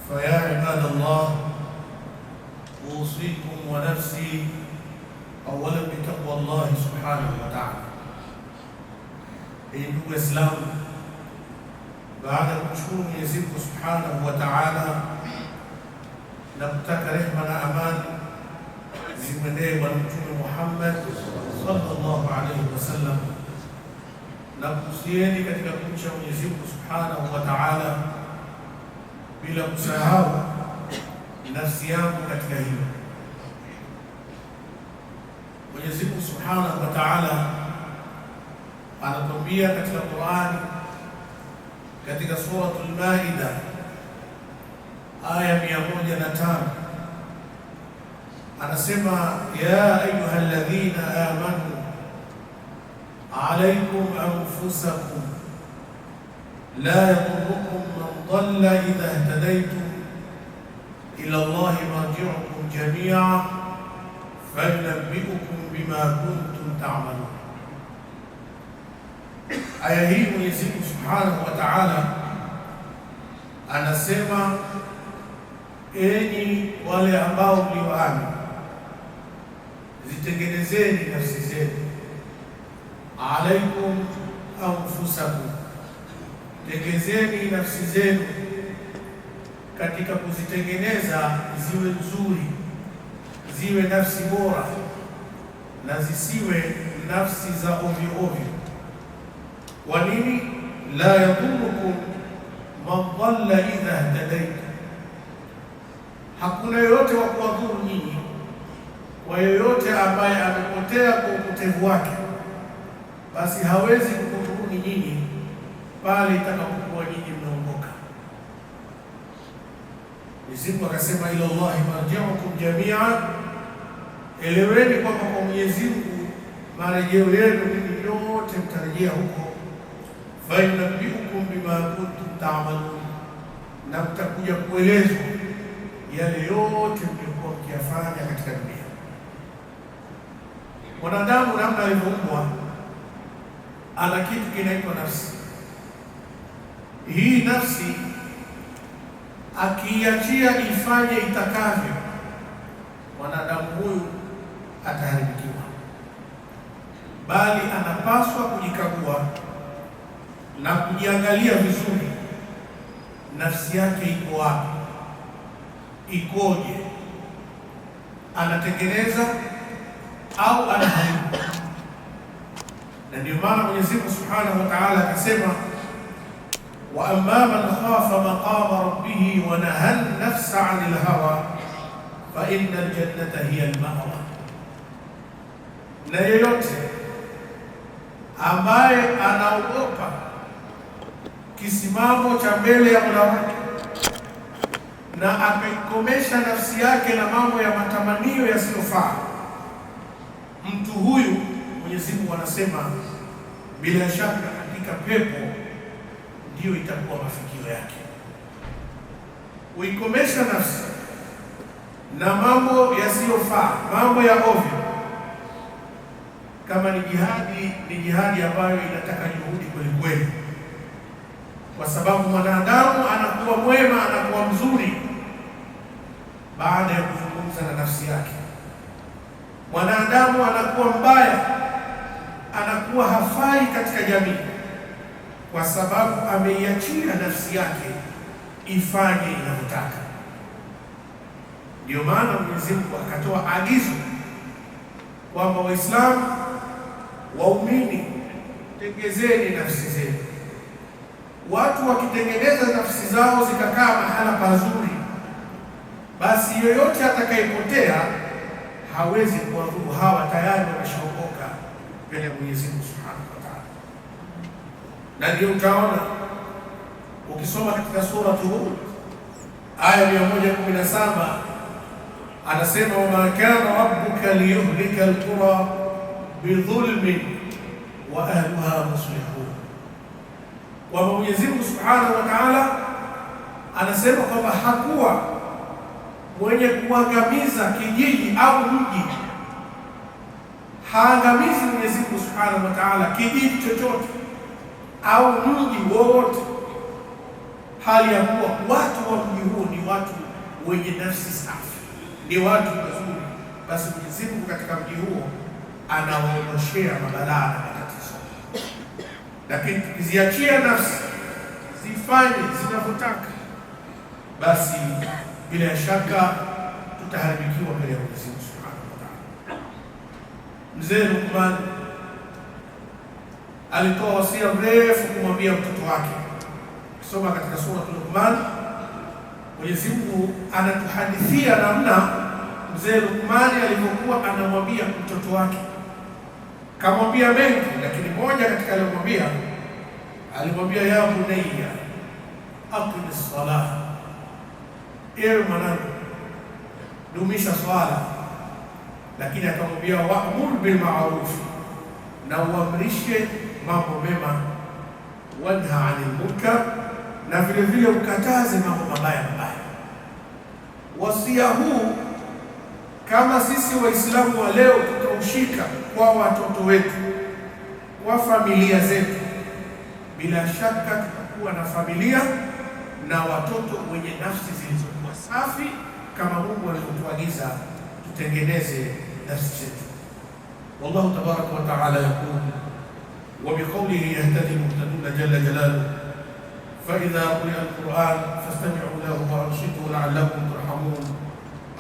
فيا عباد الله أوصيكم ونفسي أولا بتقوى الله سبحانه وتعالى. Ndugu Waislamu, baada ya kumshukuru Mwenyezi Mungu Subhanahu wa Ta'ala na kutaka rehema na amani zimwendee Bwana Mtume Muhammad sallallahu alaihi wasallam, na kuhusieni katika kumcha Mwenyezi Mungu Subhanahu wa Ta'ala, bila kusahau nafsi yangu katika hilo. Mwenyezi Mungu Subhanahu wa Ta'ala anatuambia katika Qur'ani, katika suratul Maida aya 105, anasema ya ayyuhalladhina amanu alaykum anfusakum la yadurrukum man dhalla idha ihtadaytum ila Allahi marji'ukum jami'an fayunabbi'ukum bima kuntum ta'malun. Aya hii Mwenyezi Mungu Subhanahu wa Ta'ala anasema, enyi wale ambao mlioamini, zitengenezeni nafsi zenu. Alaikum anfusakum, tengenezeni nafsi zenu katika kuzitengeneza ziwe nzuri, ziwe nafsi bora na zisiwe nafsi za ovyo ovyo. Kwa nini? La yadhurukum man dhalla idha ihtadaytum, hakuna yoyote wa kuwadhuru nyinyi kwa yoyote ambaye amepotea kwa upotevu wake, basi hawezi kukudhuruni nyinyi pale itakapokuwa nyinyi mnaongoka. Mwenyezi Mungu akasema ila Allahi marji'ukum jami'an, eleweni kwamba kwa Mwenyezi Mungu marejeo yenu ninyi yote mtarejea huko. Fayunabbi'ukum bima kuntum ta'malun, na mtakuja kuelezwa yale yote mliokuwa mkiyafanya katika dunia. Mwanadamu namna alivyoumbwa ana kitu kinaitwa nafsi. Hii nafsi akiiachia ifanye itakavyo, mwanadamu huyu ataharibikiwa, bali anapaswa kujikagua na kujiangalia vizuri, nafsi yake iko wapi, ikoje, anatengeneza au anaharibu. Na ndio maana Mwenyezi Mungu Subhanahu wa Ta'ala akasema, wa amma man khafa maqama rabbih wa nahaa an-nafsa 'anil hawa fa innal jannata hiya al-ma'wa, na yeyote ambaye anaogopa kisimamo cha mbele ya Mola wake na akaikomesha nafsi yake na mambo ya matamanio yasiyofaa, mtu huyu Mwenyezi Mungu anasema bila shaka katika pepo ndiyo itakuwa mafikio yake. Uikomesha nafsi na mambo yasiyofaa, mambo ya ovyo, kama ni jihadi ambayo inataka juhudi kweli kweli, kwa sababu mwanadamu anakuwa mwema, anakuwa mzuri baada ya kuzungumza na nafsi yake. Mwanadamu anakuwa mbaya, anakuwa hafai katika jamii, kwa sababu ameiachia nafsi yake ifanye inavyotaka. Ndio maana Mwenyezi Mungu akatoa agizo kwamba Waislamu, waumini, tengezeni nafsi zenu. Watu wakitengeneza nafsi zao zikakaa mahala pazuri, basi yoyote atakayepotea hawezi kuwadhuru. Hawa tayari wameshaokoka mbele ya Mwenyezi Mungu Subhanahu wa Ta'ala. Na ndio utaona ukisoma katika sura Hud aya 117, anasema wama kana rabbuka liyuhlika alqura bidhulmin wa ahluha muslihun, kwamba Mwenyezi Mungu Subhanahu wa Ta'ala anasema kwamba hakuwa mwenye kuangamiza kijiji au mji. Haangamizi Mwenyezi Mungu Subhanahu wa Ta'ala kijiji chochote au mji wowote, hali ya kuwa watu wa mji huo ni watu wenye nafsi safi, ni watu wazuri, basi Mwenyezi Mungu katika mji huo anawaondoshea mabalaa na matatizo. Lakini tukiziachia nafsi zifanye zinavyotaka, basi bila shaka tutaharibikiwa mbele ya Mwenyezi Mungu Subhanahu wa Ta'ala. Mzee Luqman alitoa wasia mrefu kumwambia mtoto wake. Kusoma katika sura Luqman, Mwenyezi Mungu anatuhadithia namna mzee Luqman alivyokuwa anamwambia mtoto wake. Kamwambia mengi, lakini moja katika aliyomwambia, alimwambia ya bunayya aqimis salah, ewe mwanangu dumisha swala. Lakini akamwambia wa'mur bil ma'ruf, na uamrishe mambo mema, wanha 'anil munkar, na vile vile ukataze mambo mabaya. Wasia huu kama sisi Waislamu wa leo tutaushika kwa watoto wetu, kwa familia zetu, bila shaka tutakuwa na familia na watoto wenye nafsi zilizokuwa safi, kama Mungu alivyotuagiza tutengeneze nafsi zetu. Wallahu tabaraka wa ta'ala yaqul wa biqawlihi yahtadi al-muhtadun jalla jalaluhu fa idha quri'a al-Qur'an fastami'u lahu wa ansitu la'allakum turhamun.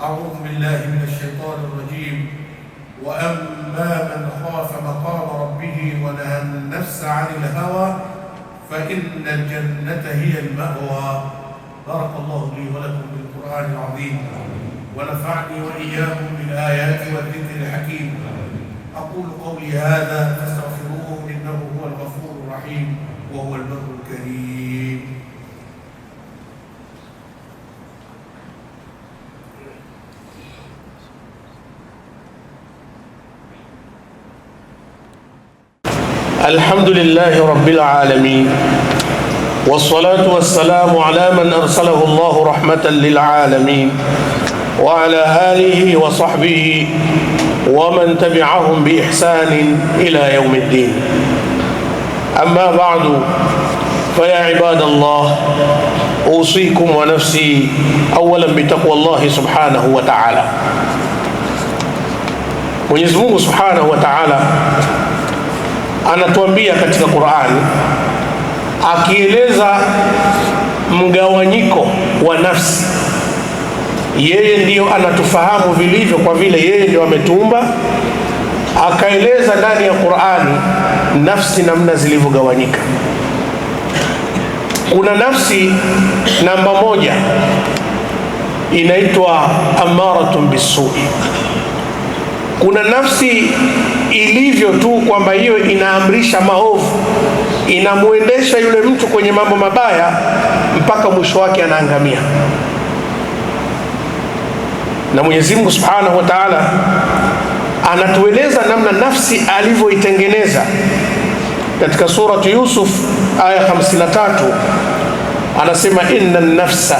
A'udhu billahi minash shaitani rrajim. Wa amma man khafa maqama rabbih wa nahaa an-nafsa 'anil hawa fa inna al-jannata hiya al-ma'wa. Barakallahu li wa lakum bil Qur'an al-'azim wa nafa'ani wa iyyakum bil ayati wal dhikri al-hakim. أقول قولي هذا فاستغفروه إنه هو الغفور الرحيم وهو البر الكريم. الحمد لله رب العالمين، والصلاة والسلام على من أرسله الله رحمة للعالمين، وعلى آله وصحبه ومن تبعهم بإحسان إلى يوم الدين. أما بعد، فيا عباد الله، أوصيكم ونفسي أولا بتقوى الله سبحانه وتعالى. Mwenyezi Mungu Subhanahu wa Ta'ala anatuambia katika Qur'ani, akieleza mgawanyiko wa nafsi. Yeye ndiyo anatufahamu vilivyo kwa vile yeye ndiyo ametuumba. Akaeleza ndani ya Qur'ani nafsi namna zilivyogawanyika. Kuna nafsi namba moja inaitwa amaratun bisui. Kuna nafsi ilivyo tu kwamba hiyo inaamrisha maovu, inamuendesha yule mtu kwenye mambo mabaya mpaka mwisho wake anaangamia. Na Mwenyezi Mungu Subhanahu wa Ta'ala anatueleza namna nafsi alivyoitengeneza katika suratu Yusuf aya 53. Anasema inna an-nafsa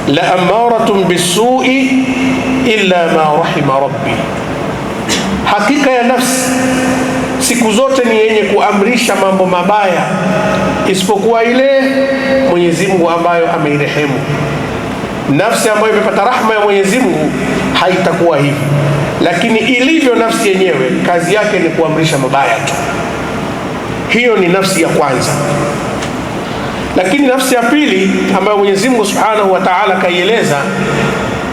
la amaratun bis-su'i illa ma rahima rabbi, hakika ya nafsi siku zote ni yenye kuamrisha mambo mabaya isipokuwa ile Mwenyezi Mungu ambayo ameirehemu. Nafsi ambayo imepata rahma ya Mwenyezi Mungu haitakuwa hivi, lakini ilivyo nafsi yenyewe kazi yake ni kuamrisha mabaya tu. Hiyo ni nafsi ya kwanza. Lakini nafsi ya pili ambayo Mwenyezi Mungu Subhanahu wa Ta'ala kaieleza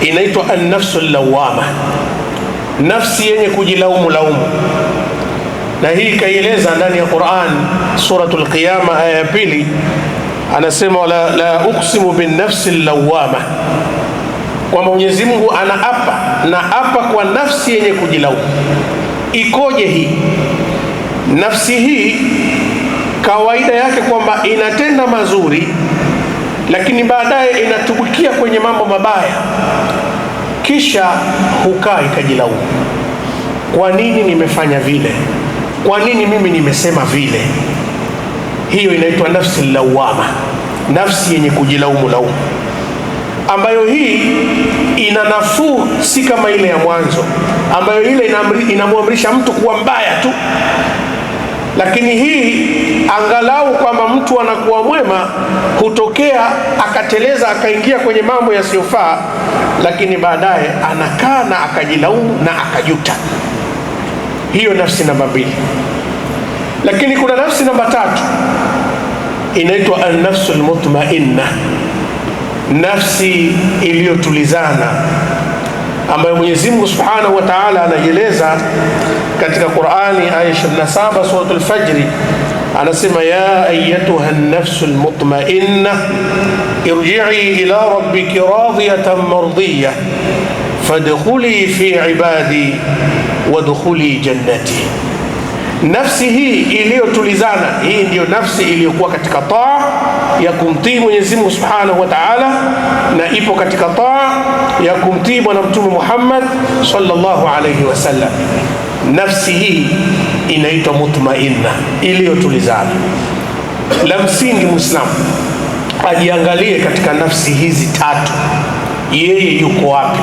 inaitwa an-nafsu al-lawwama, nafsi yenye kujilaumu laumu. Na hii kaieleza ndani ya Qur'an suratul Qiyama aya ya 2. Anasema la uqsimu bin nafsi al-lawwama, kwamba Mwenyezi Mungu anaapa kwa nafsi yenye kujilaumu. Ikoje hii nafsi hii? Kawaida yake kwamba inatenda mazuri, lakini baadaye inatubukia kwenye mambo mabaya, kisha hukaa ikajilaumu. Kwa nini nimefanya vile? Kwa nini mimi nimesema vile? Hiyo inaitwa nafsi lawama, nafsi yenye kujilaumu laumu, ambayo hii ina nafuu, si kama ile ya mwanzo ambayo ile inamwamrisha mtu kuwa mbaya tu. Lakini hii angalau kwamba mtu anakuwa mwema, hutokea akateleza akaingia kwenye mambo yasiyofaa, lakini baadaye anakaa na akajilaumu na akajuta. Hiyo nafsi namba 2. Lakini kuna nafsi namba 3 inaitwa an-nafsul mutmainna, nafsi iliyotulizana, ambayo Mwenyezi Mungu Subhanahu wa Ta'ala anaeleza katika Qur'ani aya 27 suratul Fajr, anasema ya ayyatuha an-nafsul mutmainna irji'i ila rabbiki radiyatan mardiyah fadkhuli fi ibadi wadkhuli jannati. Nafsi hii iliyotulizana, hii ndiyo nafsi iliyokuwa katika taa ya kumtii Mwenyezi Mungu Subhanahu wa Ta'ala, na ipo katika taa ya kumtii Bwana Mtume Muhammad sallallahu alayhi wasallam. Nafsi hii inaitwa mutmainna, iliyotulizana. La msingi Muislamu ajiangalie katika nafsi hizi 3, yeye yuko wapi.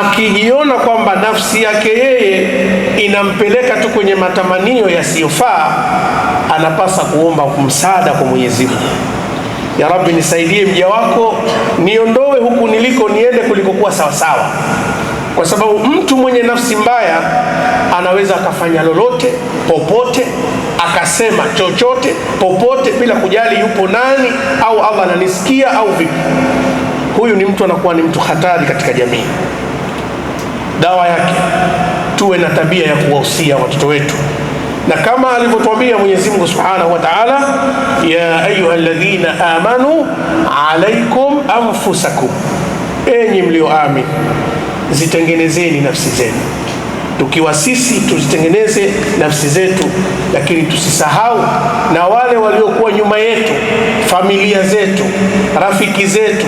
Akijiona kwamba nafsi yake yeye inampeleka tu kwenye matamanio yasiyofaa, anapasa kuomba msaada kwa Mwenyezi Mungu. Ya Rabbi, nisaidie mja wako, niondoe huku niliko niende kulikokuwa sawa sawa. Kwa sababu mtu mwenye nafsi mbaya anaweza akafanya lolote popote, akasema chochote popote, bila kujali yupo nani au Allah ananisikia au vipi. Huyu ni mtu anakuwa ni mtu hatari katika jamii. Dawa yake tuwe na tabia ya kuwahusia watoto wetu, na kama alivyotuambia Mwenyezi Mungu Subhanahu wa Ta'ala, ya ayyuhalladhina amanu alaikum anfusakum, enyi mlioamini zitengenezeni nafsi zenu. Tukiwa sisi tuzitengeneze nafsi zetu, lakini tusisahau na wale waliokuwa nyuma yetu, familia zetu, rafiki zetu,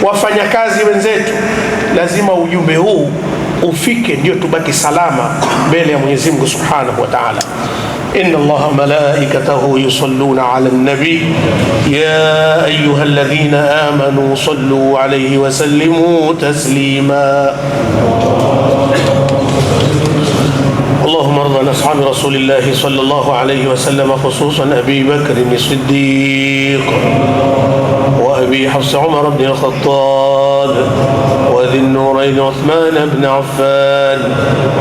wafanyakazi wenzetu. Lazima ujumbe huu ufike, ndio tubaki salama mbele ya Mwenyezi Mungu Subhanahu wa Ta'ala. Inna Allaha malaikatahu yusalluna ala an-nabi ya ayyuhalladhina amanu sallu alayhi wa sallimu taslima. اللهم ارض عن اصحاب رسول الله صلى الله عليه وسلم، خصوصا ابي بكر الصديق وابي حفص عمر بن الخطاب وذي النورين عثمان بن عفان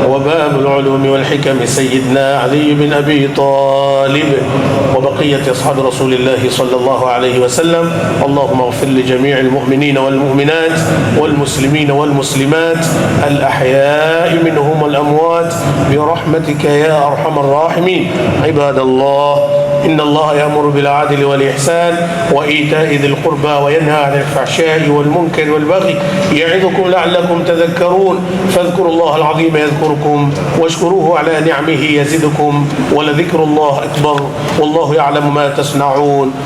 وباب العلوم والحكم سيدنا علي بن ابي طالب وبقيه اصحاب رسول الله صلى الله عليه وسلم. اللهم اغفر لجميع المؤمنين والمؤمنات والمسلمين والمسلمات الاحياء منهم والاموات برحمتك يا أرحم الراحمين. عباد الله، إن الله يأمر بالعدل والإحسان وإيتاء ذي القربى وينهى عن الفحشاء والمنكر والبغي يعظكم لعلكم تذكرون. فاذكروا الله العظيم يذكركم واشكروه على نعمه يزدكم ولذكر الله أكبر والله يعلم ما تصنعون.